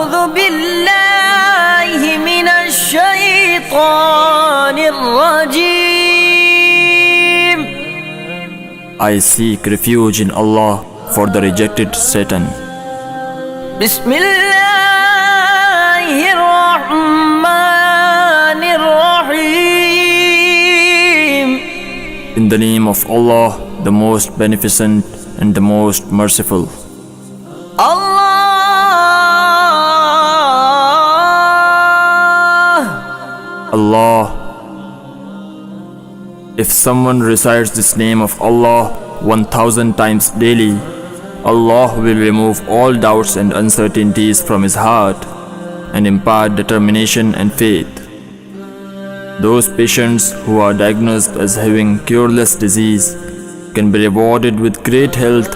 أعوذ بالله من الشيطان الرجيم. I seek refuge in Allah for the rejected Satan. بسم الله الرحمن الرحيم. In the name of Allah, the most beneficent and the most merciful. Allah. If someone recites this name of Allah 1,000 times daily, Allah will remove all doubts and uncertainties from his heart and impart determination and faith. Those patients who are diagnosed as having cureless disease can be rewarded with great health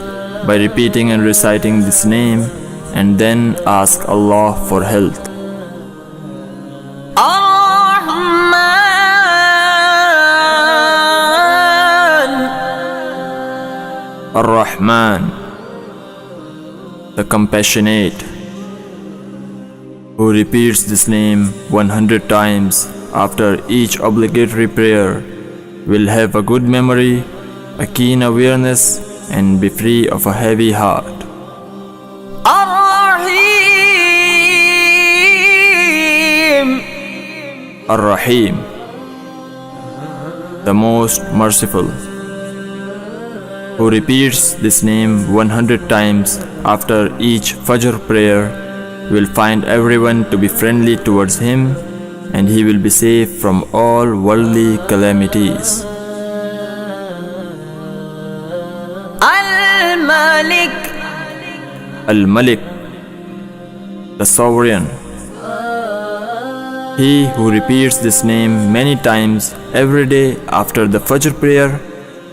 by repeating and reciting this name and then ask Allah for health. Ar-Rahman, the compassionate, who repeats this name 100 times after each obligatory prayer will have a good memory, a keen awareness, and be free of a heavy heart. Ar-Rahim, the most merciful, who repeats this name 100 times after each Fajr prayer will find everyone to be friendly towards him, and he will be safe from all worldly calamities. Al-Malik, Al-Malik, the sovereign. He who repeats this name many times every day after the Fajr prayer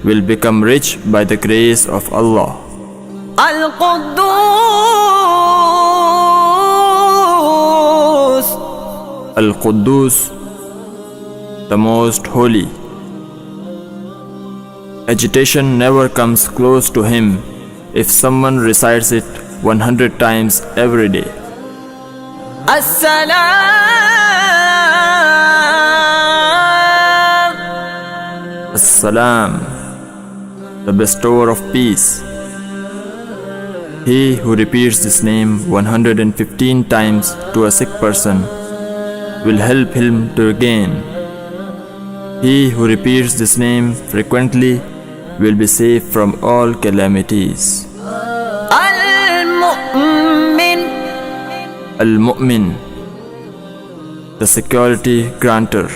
will become rich by the grace of Allah. Al-Quddus, Al-Quddus, the most holy. Agitation never comes close to him if someone recites it 100 times every day. As-Salam, As-Salam, the bestower of peace. He who repeats this name 115 times to a sick person will help him to regain. He who repeats this name frequently will be safe from all calamities. Al-Mu'min, Al-Mu'min, the security granter.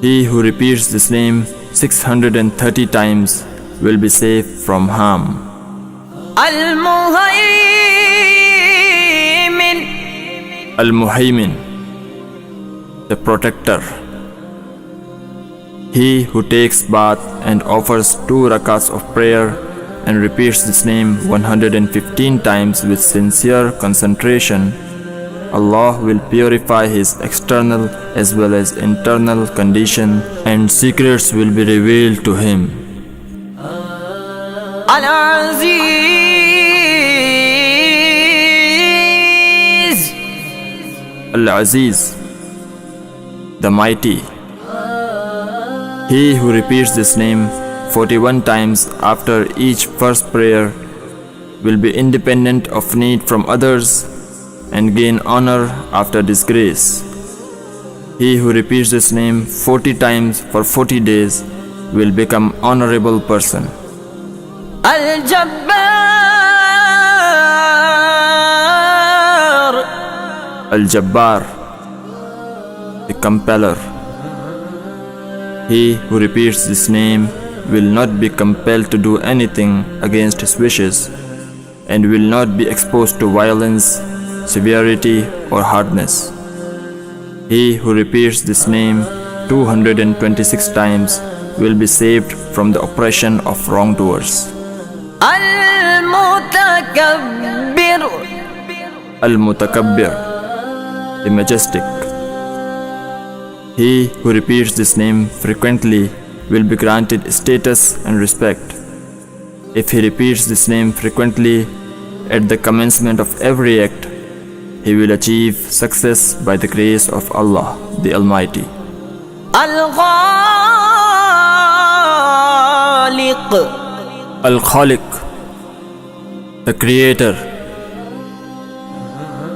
He who repeats this name 630 times will be safe from harm. Al-Muhaymin, Al-Muhaymin, the protector. He who takes bath and offers 2 rakats of prayer and repeats this name 115 times with sincere concentration, Allah will purify his external as well as internal condition, and secrets will be revealed to him. Al-Aziz, Al-Aziz, the mighty. He who repeats this name 41 times after each first prayer will be independent of need from others and gain honor after disgrace. He who repeats this name 40 times for 40 days will become honorable person. Al-Jabbar, Al-Jabbar, the compeller. He who repeats this name will not be compelled to do anything against his wishes and will not be exposed to violence, severity, or hardness. He who repeats this name 226 times will be saved from the oppression of wrongdoers. Al-Mutakabbir, Al-Mutakabbir, the majestic. He who repeats this name frequently will be granted status and respect. If he repeats this name frequently, at the commencement of every act, he will achieve success by the grace of Allah, the Almighty. Al-Khaliq, the Creator.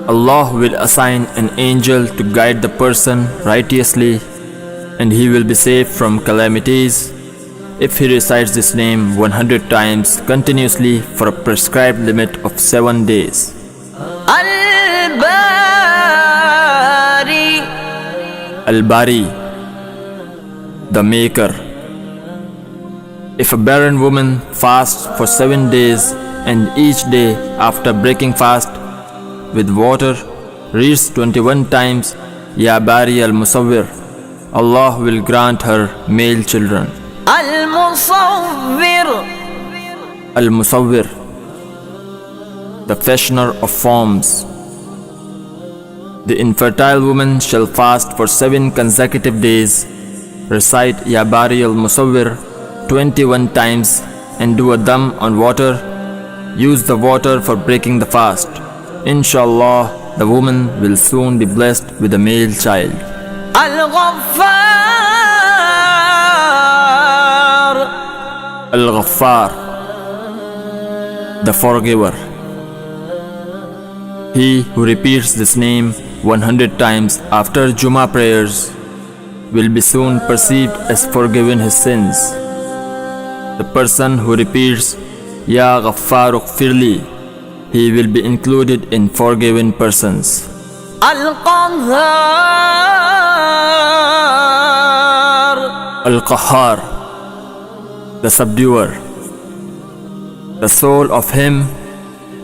Allah will assign an angel to guide the person righteously, and he will be safe from calamities if he recites this name 100 times continuously for a prescribed limit of 7 days. Al-Bari, the Maker. If a barren woman fasts for 7 days and each day after breaking fast with water reads 21 times Ya Bari al-Musawwir, Allah will grant her male children. Al-Musawwir, the fashioner of forms. The infertile woman shall fast for 7 consecutive days, recite Ya Bari al-Musawwir 21 times and do a dam on water. Use the water for breaking the fast. Inshallah, the woman will soon be blessed with a male child. Al-Ghaffar, the Forgiver. He who repeats this name 100 times after Jummah prayers will be soon perceived as forgiven his sins. The person who repeats Ya Ghaffar Ughfirli, he will be included in forgiven persons. Al-Qahhar, the Subduer. The soul of him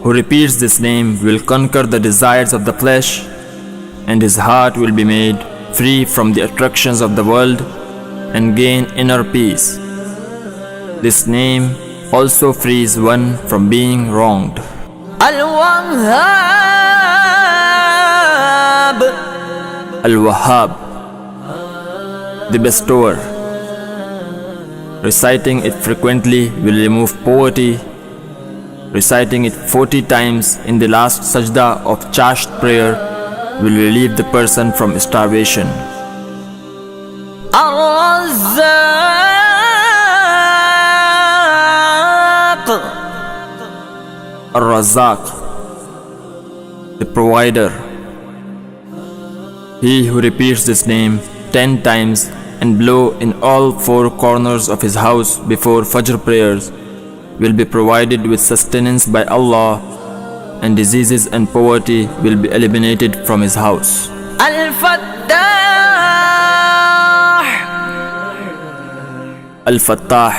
who repeats this name will conquer the desires of the flesh, and his heart will be made free from the attractions of the world and gain inner peace. This name also frees one from being wronged. Al-Wahhab, the Bestower. Reciting it frequently will remove poverty. Reciting it 40 times in the last sajda of chasht prayer will relieve the person from starvation. Ar-Razzaq, the Provider. He who repeats this name 10 times and blow in all 4 corners of his house before Fajr prayers will be provided with sustenance by Allah, and diseases and poverty will be eliminated from his house. Al-Fattah,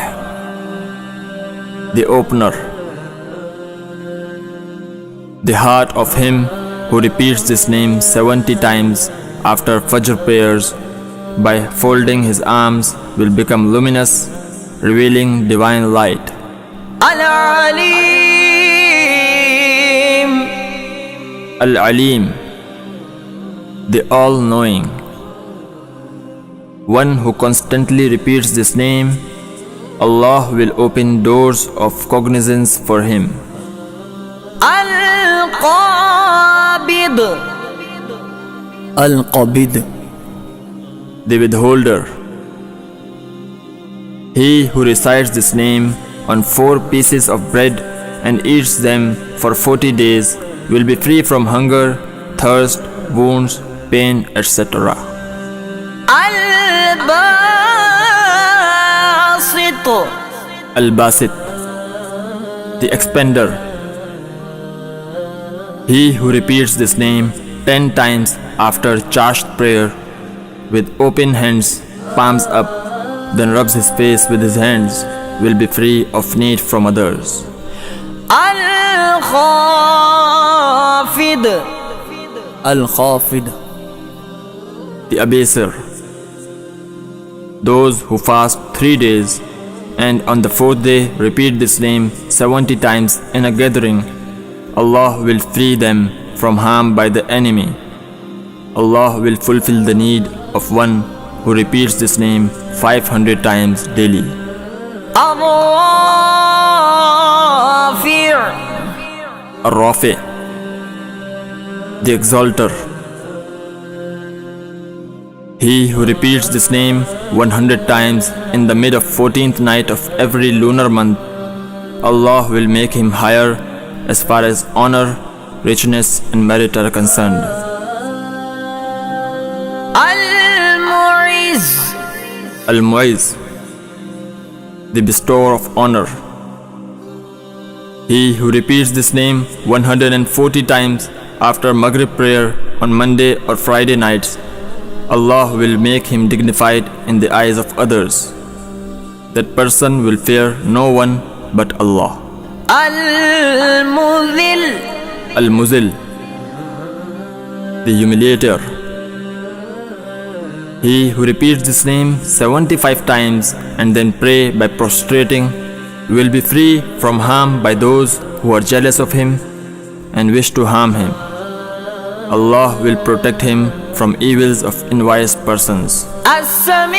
the Opener. The heart of him who repeats this name 70 times after Fajr prayers by folding his arms will become luminous, revealing divine light. Al-Alim, the All-Knowing. One who constantly repeats this name, Allah will open doors of cognizance for him. Al-Qabid, Al-Qabid, the Withholder. He who recites this name on 4 pieces of bread and eats them for 40 days will be free from hunger, thirst, wounds, pain, etc. Al-Basit, Al-Basit, the Expender. He who repeats this name 10 times after chasht prayer with open hands, palms up, then rubs his face with his hands will be free of need from others. Al-Khafid, Al-Khafid, the Abaser. Those who fast 3 days and on the 4th day repeat this name 70 times in a gathering, Allah will free them from harm by the enemy. Allah will fulfill the need of one who repeats this name 500 times daily. Ar-Rafi, the Exalter. He who repeats this name 100 times in the mid of 14th night of every lunar month, Allah will make him higher as far as honor, richness and merit are concerned. Al-Mu'iz, Al-Mu'iz, the bestower of honor. He who repeats this name 140 times after Maghrib prayer on Monday or Friday nights, Allah will make him dignified in the eyes of others. That person will fear no one but Allah. Al-Muzil, Al-Muzil, the humiliator. He who repeats this name 75 times and then pray by prostrating will be free from harm by those who are jealous of him and wish to harm him. Allah will protect him from evils of envious persons. As-Sami',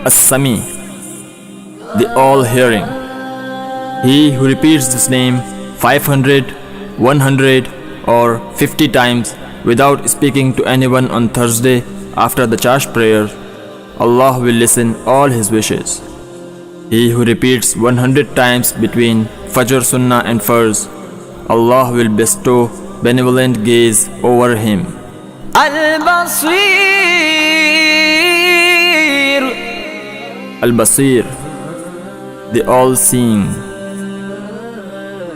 As-Sami, the all-hearing. He who repeats this name 500, 100 or 50 times without speaking to anyone on Thursday after the Chash prayer, Allah will listen all his wishes. He who repeats 100 times between Fajr Sunnah and Farz, Allah will bestow benevolent gaze over him. Al-Basir, Al-Basir, the all-seeing.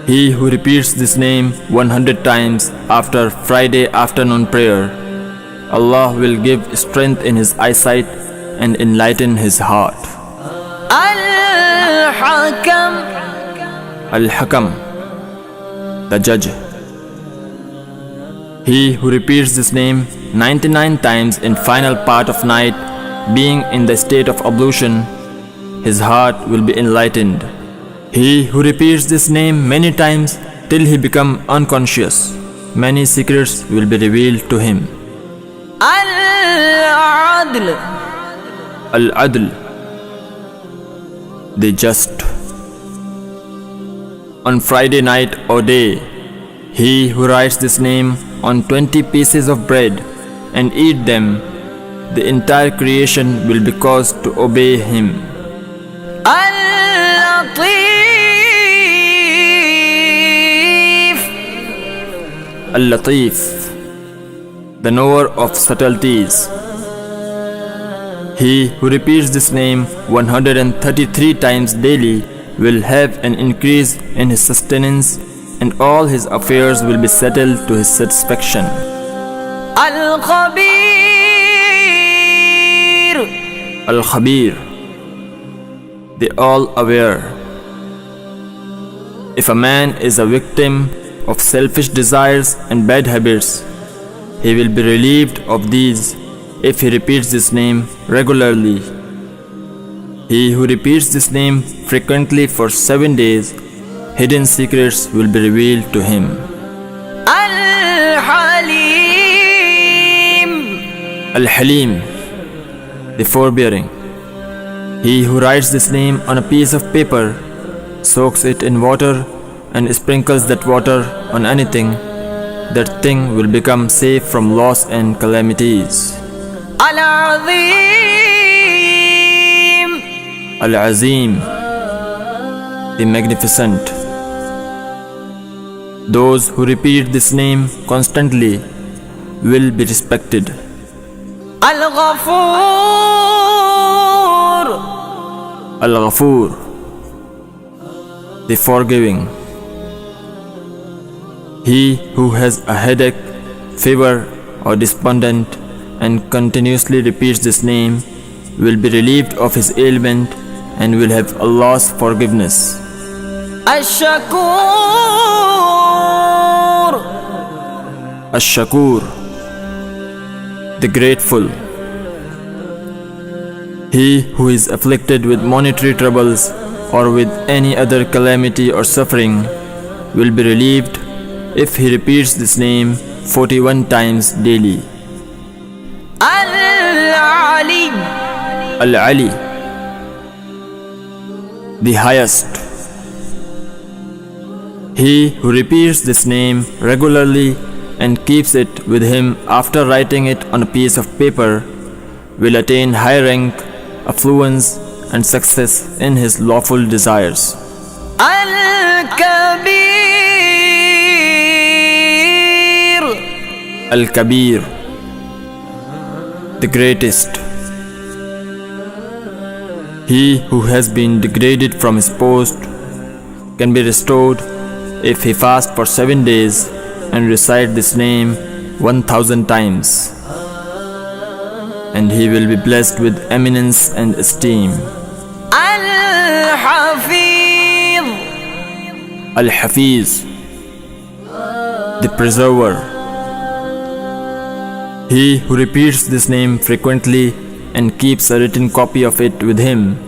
He who repeats this name 100 times after Friday afternoon prayer, Allah will give strength in his eyesight and enlighten his heart. Al-Hakam, Al-Hakam, the judge. He who repeats this name 99 times in final part of night, being in the state of ablution, his heart will be enlightened. He who repeats this name many times till he become unconscious, many secrets will be revealed to him. Al-Adl, Al-Adl, the just. On Friday night or day, he who writes this name on 20 pieces of bread and eat them, the entire creation will be caused to obey him. Al-Latif, Al-Latif, the knower of subtleties. He who repeats this name 133 times daily will have an increase in his sustenance and all his affairs will be settled to his satisfaction. Al-Khabir, Al-Khabir, the all-aware. If a man is a victim of selfish desires and bad habits, he will be relieved of these if he repeats this name regularly. He who repeats this name frequently for 7 days, hidden secrets will be revealed to him. Al-Halim, Al-Halim, the forbearing. He who writes this name on a piece of paper, soaks it in water and sprinkles that water on anything, that thing will become safe from loss and calamities. Al-Azim, Al-Azim, the magnificent. Those who repeat this name constantly will be respected. Al-Ghafur, Al-Ghafur, the forgiving. He who has a headache, fever or despondent and continuously repeats this name will be relieved of his ailment and will have Allah's forgiveness. Ash-Shakur, Ash-Shakur, the grateful. He who is afflicted with monetary troubles or with any other calamity or suffering will be relieved if he repeats this name 41 times daily. Al-Ali, Al-Ali, the highest. He who repeats this name regularly and keeps it with him after writing it on a piece of paper will attain high rank, affluence and success in his lawful desires. Al-Kabir, the greatest. He who has been degraded from his post can be restored if he fasts for 7 days and recite this name 1000 times, and he will be blessed with eminence and esteem. Al-Hafiz, the preserver. He who repeats this name frequently and keeps a written copy of it with him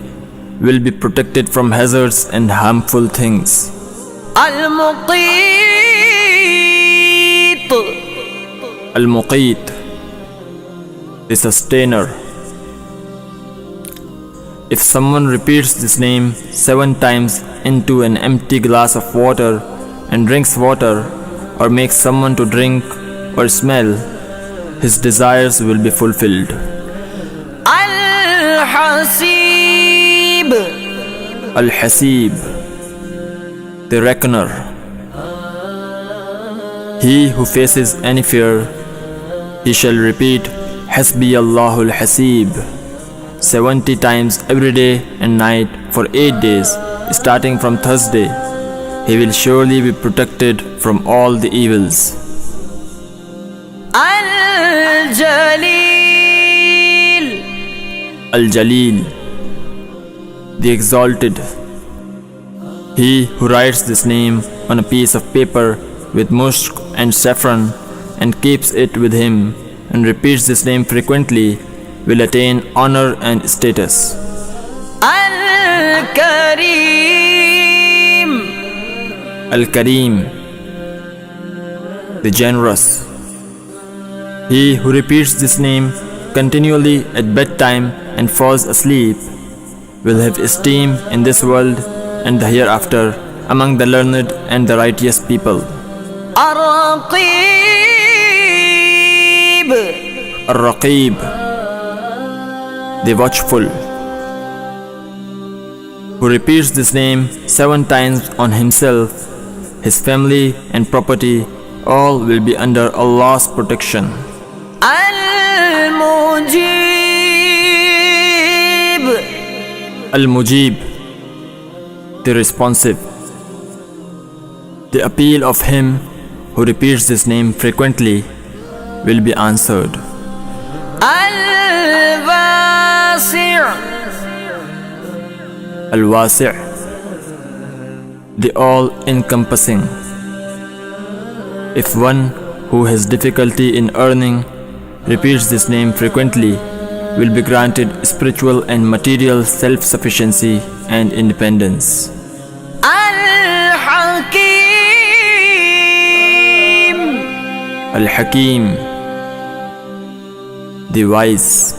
will be protected from hazards and harmful things. Al-Muqit, the sustainer. If someone repeats this name 7 times into an empty glass of water and drinks water, or makes someone to drink or smell, his desires will be fulfilled. Al-Hasib, Al-Hasib, the reckoner. He who faces any fear, he shall repeat Hasbi Allahul Hasib 70 times every day and night for 8 days, starting from Thursday. He will surely be protected from all the evils. Al-Jalil, Al-Jalil, the exalted. He who writes this name on a piece of paper with musk and saffron and keeps it with him and repeats this name frequently will attain honor and status. Al-Karim, Al-Karim, the generous. He who repeats this name continually at bedtime and falls asleep will have esteem in this world and the hereafter among the learned and the righteous people. Ar-Raqib, Ar-Raqib, the watchful. Who repeats this name 7 times on himself, his family and property, all will be under Allah's protection. Al-Mujib, Al-Mujib, the responsive. The appeal of him who repeats this name frequently will be answered. Al-Wasi', Al-Wasi', the all-encompassing. If one who has difficulty in earning repeats this name frequently, will be granted spiritual and material self-sufficiency and independence. Al-Hakim, Al-Hakim, the wise.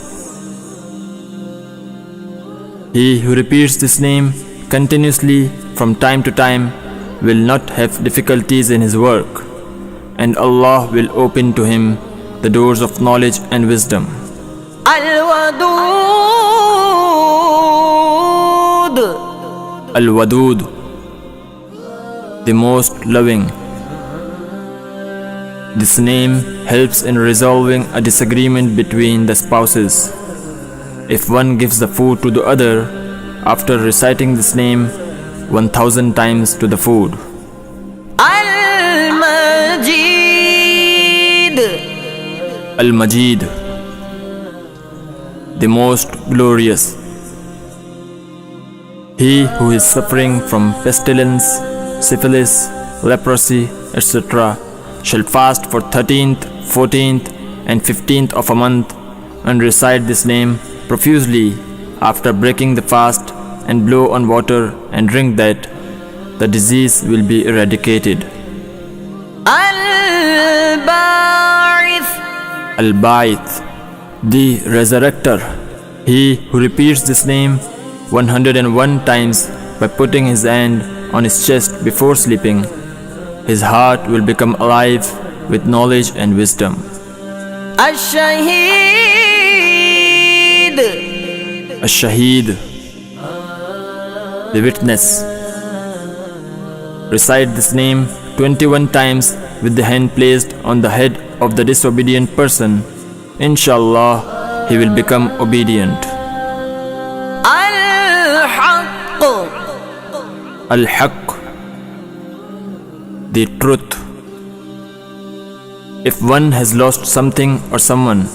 He who repeats this name continuously from time to time will not have difficulties in his work, and Allah will open to him the doors of knowledge and wisdom. Al-Wadud, Al-Wadud, the most loving. This name helps in resolving a disagreement between the spouses. If one gives the food to the other after reciting this name 1000 times to the food. Al-Majid, Al-Majid, the most glorious. He who is suffering from pestilence, syphilis, leprosy, etc. shall fast for 13th, 14th and 15th of a month and recite this name profusely after breaking the fast and blow on water and drink that, the disease will be eradicated. Al-Ba'ith, Al-Ba'ith, the resurrector. He who repeats this name 101 times by putting his hand on his chest before sleeping his heart will become alive with knowledge and wisdom. الشهيد Ash-Shaheed, the witness. Recite this name 21 times with the hand placed on the head of the disobedient person. Inshallah, he will become obedient. الحق Al-Haqq, the truth. If one has lost something or someone,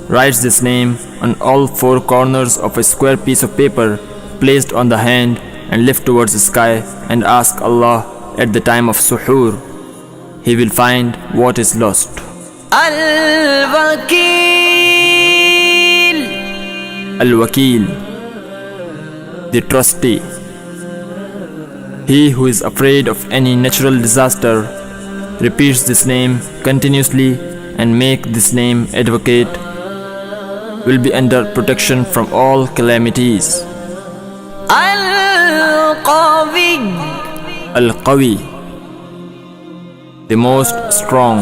writes this name on all four corners of a square piece of paper placed on the hand and lift towards the sky and ask Allah at the time of suhoor. He will find what is lost. الوكيل Al-Wakil, the trustee. He who is afraid of any natural disaster repeats this name continuously and make this name advocate will be under protection from all calamities. القوي Al-Qawi, the most strong.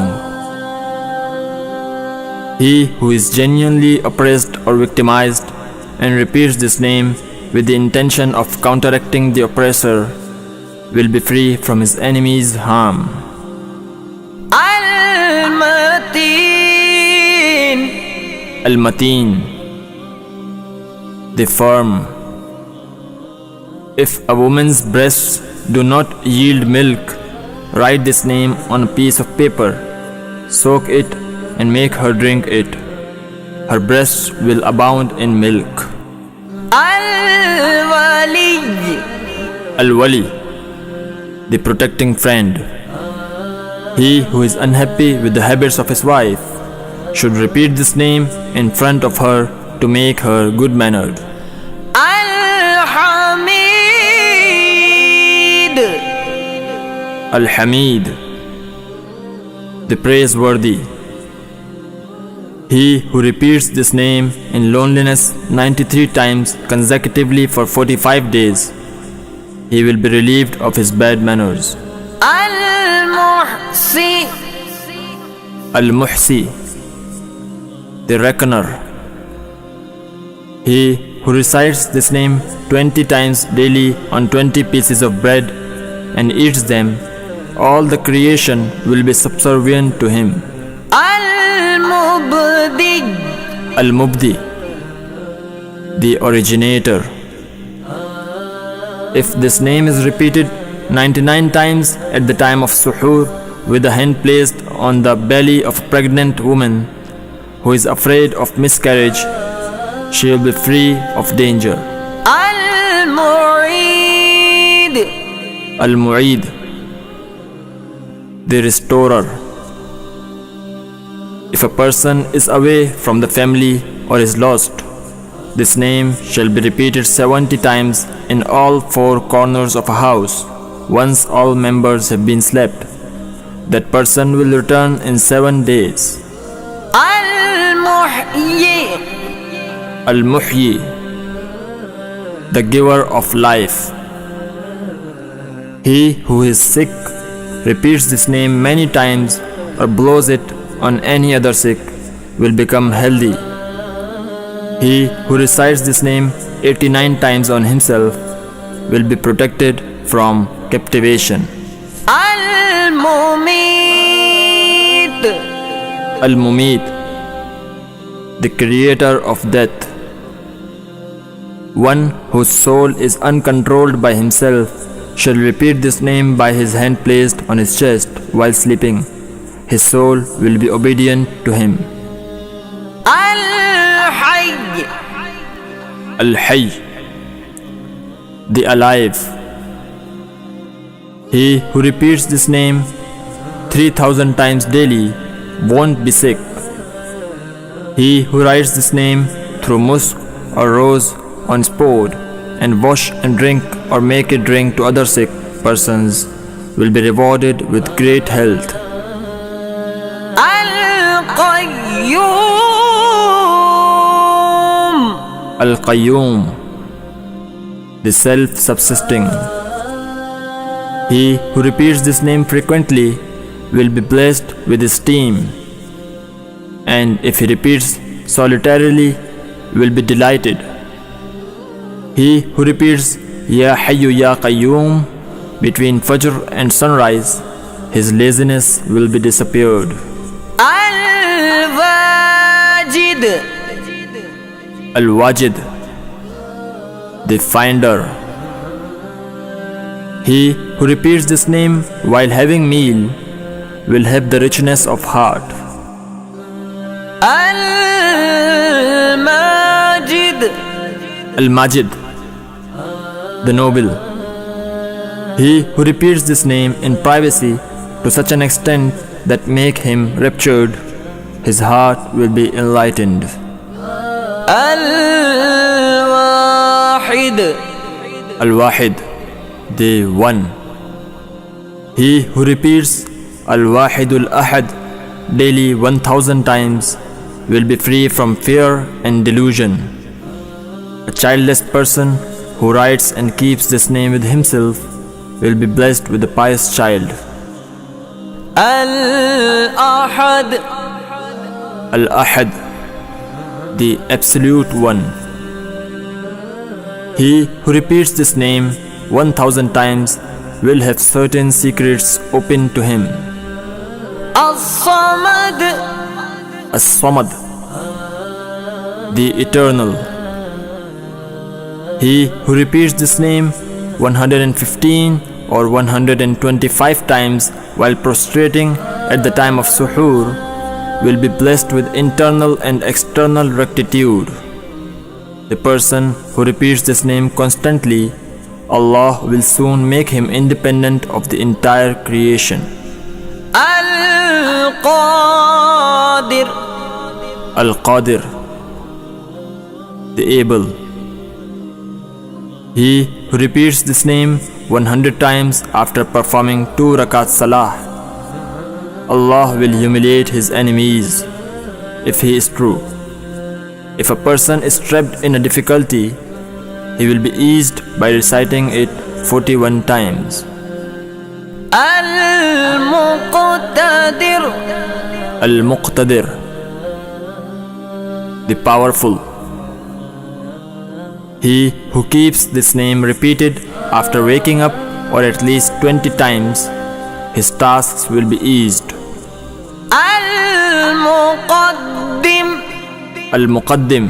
He who is genuinely oppressed or victimized and repeats this name with the intention of counteracting the oppressor will be free from his enemy's harm. المتين Al-Mateen, the firm. If a woman's breasts do not yield milk, write this name on a piece of paper, soak it and make her drink it. Her breasts will abound in milk. الولي Al-Wali, the protecting friend. He who is unhappy with the habits of his wife should repeat this name in front of her to make her good-mannered. الحميد Al-Hamid, the praiseworthy. He who repeats this name in loneliness 93 times consecutively for 45 days, he will be relieved of his bad manners. المحصي Al-Muhsi, the reckoner. He who recites this name 20 times daily on 20 pieces of bread and eats them, all the creation will be subservient to him. المبدي Al-Mubdi, the originator. If this name is repeated 99 times at the time of suhoor with the hand placed on the belly of a pregnant woman who is afraid of miscarriage, she will be free of danger. المعيد Al-Mu'id, the restorer. If a person is away from the family or is lost, this name shall be repeated 70 times in all four corners of a house once all members have been slept. That person will return in 7 days. المحيي Al-Muhyi, the giver of life. He who is sick repeats this name many times or blows it on any other sick will become healthy. He who recites this name 89 times on himself will be protected from captivation. المميت Al-Mumit, the creator of death. One whose soul is uncontrolled by himself shall repeat this name by his hand placed on his chest while sleeping. His soul will be obedient to him. الحي Al-Hayy, the alive. He who repeats this name 3,000 times daily won't be sick. He who writes this name through musk or rose on spode and wash and drink or make it drink to other sick persons will be rewarded with great health. القيوم Al-Qayyum, the self-subsisting. He who repeats this name frequently will be blessed with esteem, and if he repeats solitarily, will be delighted. He who repeats Ya Hayyu Ya Qayyum between Fajr and sunrise, his laziness will be disappeared. Al-Wajid, Al-Wajid, the finder. He who repeats this name while having meal will have the richness of heart. Al-Majid, Al-Majid, the noble. He who repeats this name in privacy to such an extent that make him raptured, his heart will be enlightened. Al-Wahid, Al-Wahid, the One. He who repeats Al-Wahidul Ahad daily 1000 times will be free from fear and delusion. A childless person who writes and keeps this name with himself will be blessed with a pious child. Al-Ahad, Al-Ahad, the Absolute One. He who repeats this name 1000 times will have certain secrets open to him. As-Samad, As-Samad, the Eternal. He who repeats this name 115 or 125 times while prostrating at the time of suhoor will be blessed with internal and external rectitude. The person who repeats this name constantly, Allah will soon make him independent of the entire creation. Al-Qadir, Al-Qadir, the able. He who repeats this name 100 times after performing 2 rakat salah, Allah will humiliate his enemies if he is true. If a person is trapped in a difficulty, he will be eased by reciting it 41 times. Al-Muqtadir, Al-Muqtadir, the powerful. He who keeps this name repeated after waking up or at least 20 times, his tasks will be eased. Al-Muqaddim, Al-Muqaddim,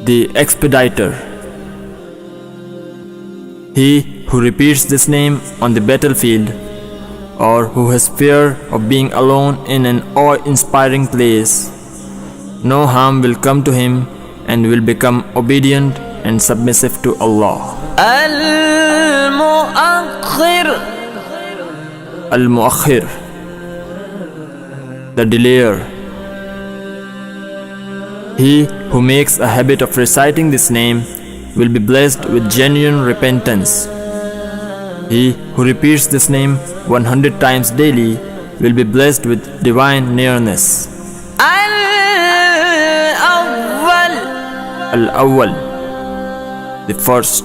the expediter. He who repeats this name on the battlefield or who has fear of being alone in an awe-inspiring place, no harm will come to him and will become obedient and submissive to Allah. Al-Mu'akhir, Al-Mu'akhir, the delayer. He who makes a habit of reciting this name will be blessed with genuine repentance. He who repeats this name 100 times daily will be blessed with divine nearness. Al-Awwal, Al-Awwal, the first.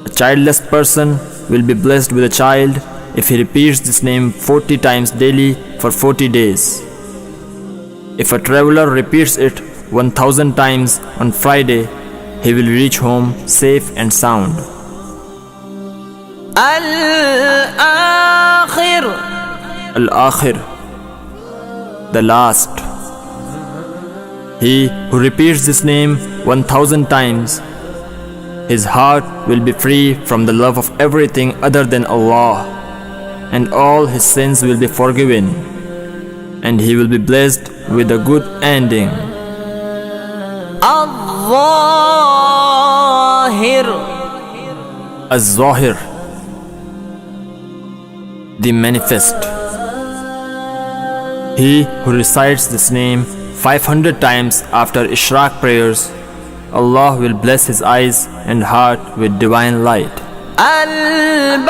A childless person will be blessed with a child if he repeats this name 40 times daily for 40 days. If a traveler repeats it 1000 times on Friday, he will reach home safe and sound. Al-Akhir, Al-Akhir, the last. He who repeats this name 1000 times, his heart will be free from the love of everything other than Allah, and all his sins will be forgiven, and he will be blessed with a good ending. Al-Zahir, Az-Zahir, the manifest. He who recites this name 500 times after Ishraq prayers, Allah will bless his eyes and heart with divine light. Al-Batin,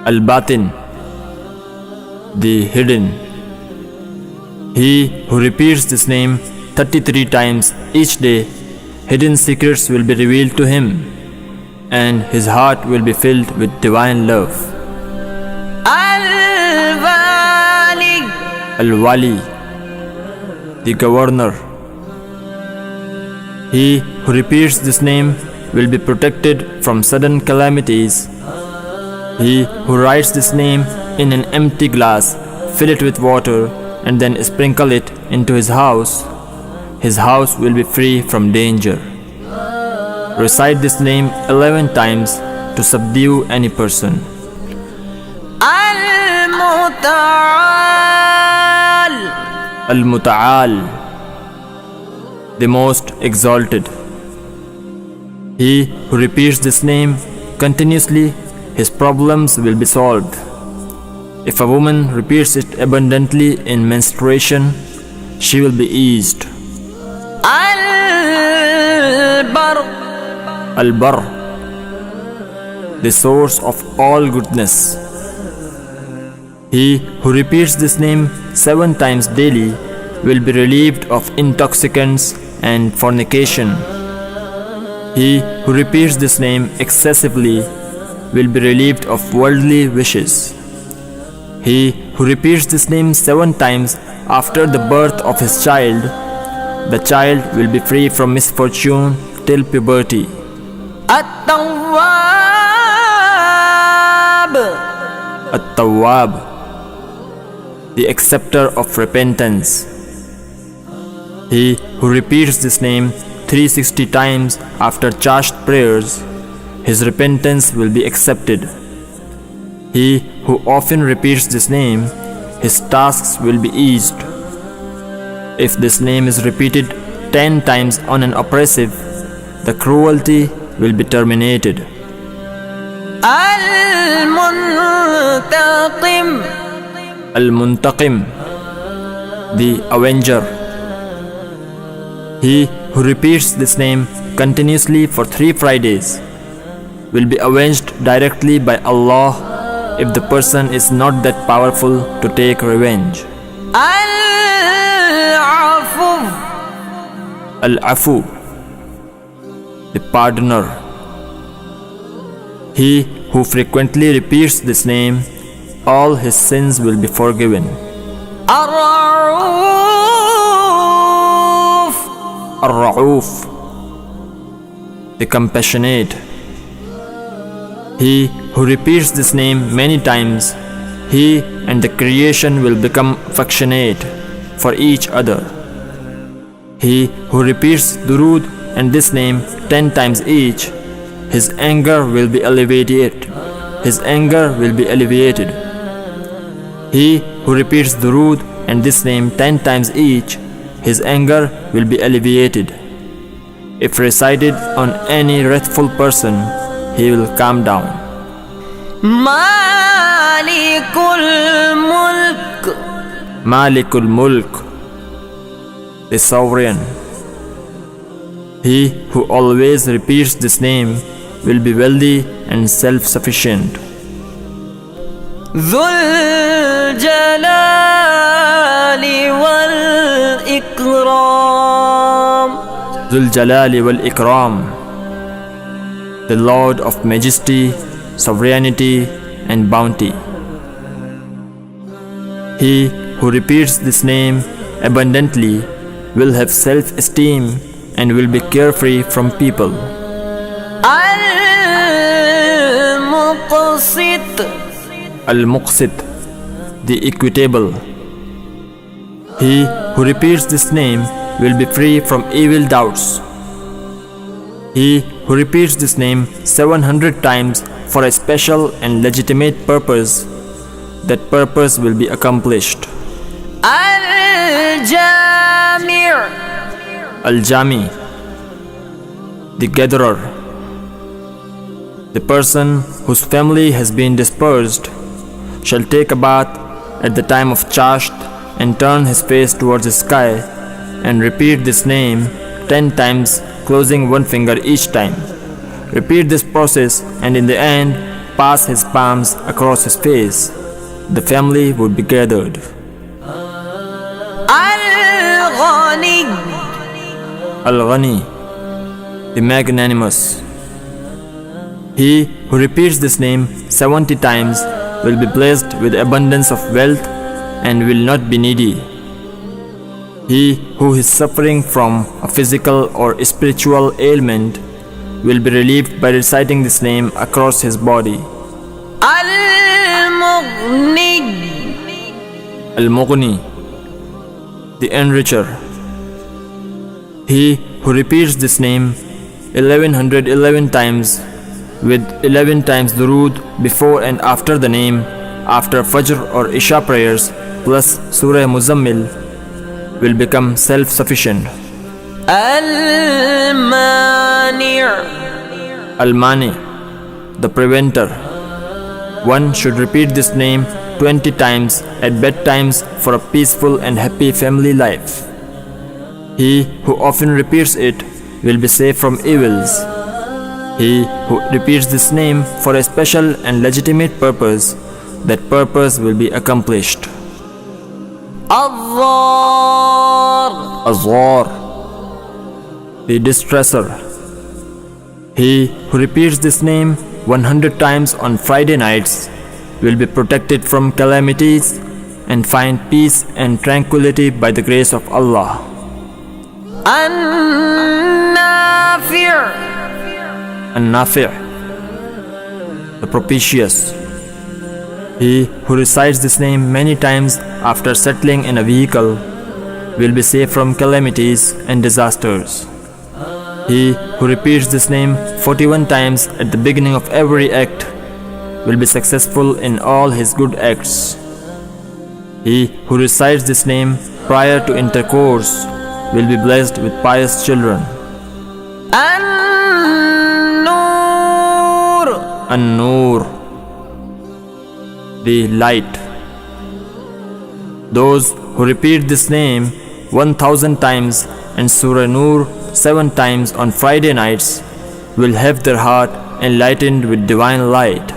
Al-Batin, the hidden. He who repeats this name 33 times each day, hidden secrets will be revealed to him, and his heart will be filled with divine love. Al-Wali, Al-Wali, the governor. He who repeats this name will be protected from sudden calamities. He who writes this name in an empty glass, fill it with water, and then sprinkle it into his house will be free from danger. Recite this name 11 times to subdue any person. Al-Muta'al, Al-Muta'al, the most exalted. He who repeats this name continuously, his problems will be solved. If a woman repeats it abundantly in menstruation, she will be eased. Al-Bar, Al-Bar, the source of all goodness. He who repeats this name 7 times daily will be relieved of intoxicants and fornication. He who repeats this name excessively will be relieved of worldly wishes. He who repeats this name 7 times after the birth of his child, the child will be free from misfortune till puberty. At-Tawwab, At-Tawwab, the acceptor of repentance. He who repeats this name 360 times after charged prayers, his repentance will be accepted. He who often repeats this name, his tasks will be eased. If this name is repeated 10 times on an oppressive, the cruelty will be terminated. Al-Muntaqim, Al-Muntaqim, the Avenger. He who repeats this name continuously for 3 Fridays will be avenged directly by Allah if the person is not that powerful to take revenge. Al-Afu, Al-Afu, the pardoner. He who frequently repeats this name, all his sins will be forgiven. Ar-Ra'uf, Ar-Ra'uf, the compassionate. He who repeats this name many times, he and the creation will become affectionate for each other. He who repeats Durood and this name 10 times each, his anger will be alleviated. His anger will be alleviated. He who repeats Durood and this name 10 times each, his anger will be alleviated. If recited on any wrathful person, he will calm down. Malikul Mulk, Malikul Mulk, the sovereign. He who always repeats this name will be wealthy and self-sufficient. Dhul Jalali wal Ikram, Dhul Jalali wal Ikram, the Lord of majesty, sovereignty and bounty. He who repeats this name abundantly will have self-esteem and will be carefree from people. Al-Muqsit, Al-Muqsit, the equitable. He who repeats this name will be free from evil doubts. He who repeats this name 700 times for a special and legitimate purpose, that purpose will be accomplished. Al-Jami', Al-Jami, the gatherer. The person whose family has been dispersed shall take a bath at the time of Chasht and turn his face towards the sky and repeat this name 10 times, closing one finger each time. Repeat this process and in the end pass his palms across his face. The family would be gathered. Al-Ghani, Al-Ghani, the magnanimous. He who repeats this name 70 times will be blessed with abundance of wealth and will not be needy. He who is suffering from a physical or spiritual ailment will be relieved by reciting this name across his body. Al-Mughni, Al-Mughni, the enricher. He who repeats this name 1111 times with 11 times durood before and after the name, after Fajr or Isha prayers plus Surah Muzammil, will become self-sufficient. Al-Mani', Al-Mani, the preventer. One should repeat this name 20 times at bedtimes for a peaceful and happy family life. He who often repeats it will be safe from evils. He who repeats this name for a special and legitimate purpose, that purpose will be accomplished. Al-Dhar, Azwar, the distresser. He who repeats this name 100 times on Friday nights will be protected from calamities and find peace and tranquility by the grace of Allah. An-Nafi', An-Nafi', the propitious. He who recites this name many times after settling in a vehicle will be safe from calamities and disasters. He who repeats this name 41 times at the beginning of every act will be successful in all his good acts. He who recites this name prior to intercourse will be blessed with pious children. An-Nur, An-Nur, the light. Those who repeat this name 1000 times and Surah Nur 7 times on Friday nights will have their heart enlightened with divine light.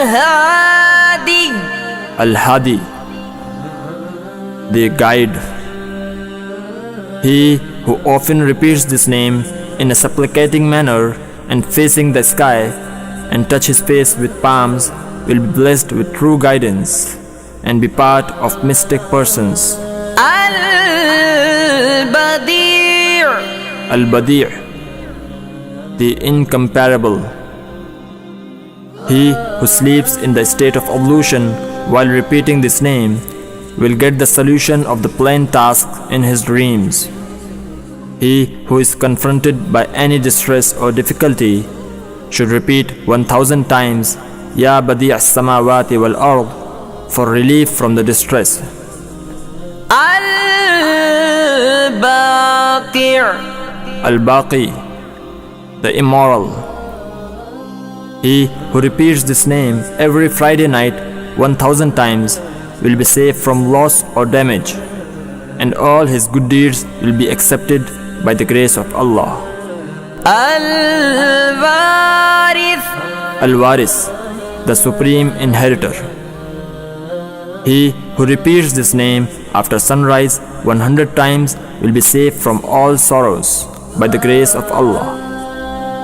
Al-Hadi, Al-Hadi, the guide. He who often repeats this name in a supplicating manner and facing the sky and touch his face with palms will be blessed with true guidance and be part of mystic persons. Al-Badi', Al-Badi', the incomparable. He who sleeps in the state of ablution while repeating this name will get the solution of the plain task in his dreams. He who is confronted by any distress or difficulty should repeat 1000 times Ya Badi' as-Samawati wal-Ard for relief from the distress. Al-Baqi', Al-Baqi, the immoral. He who repeats this name every Friday night 1000 times will be safe from loss or damage, and all his good deeds will be accepted by the grace of Allah. Al-Warith, Al-Waris, the supreme inheritor. He who repeats this name after sunrise 100 times will be safe from all sorrows by the grace of Allah.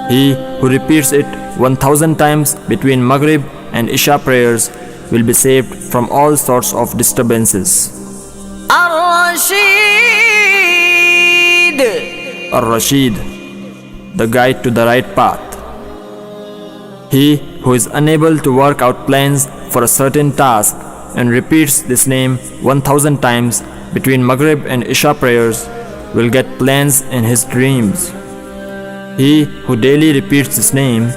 He who repeats it 1000 times between Maghrib and Isha prayers will be saved from all sorts of disturbances. Ar-Rashid, Ar-Rashid, the guide to the right path. He who is unable to work out plans for a certain task and repeats this name 1000 times between Maghrib and Isha prayers will get plans in his dreams. He who daily repeats this name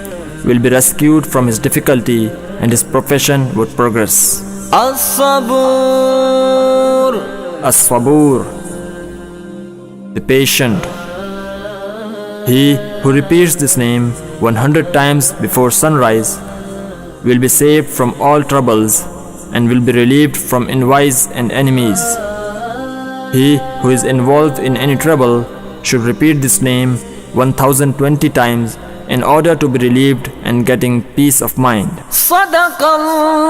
will be rescued from his difficulty and his profession would progress. As-Sabur, As-Sabur, the patient. He who repeats this name 100 times before sunrise will be saved from all troubles and will be relieved from envies and enemies. He who is involved in any trouble should repeat this name 1020 times in order to be relieved and getting peace of mind. Sadaqallahu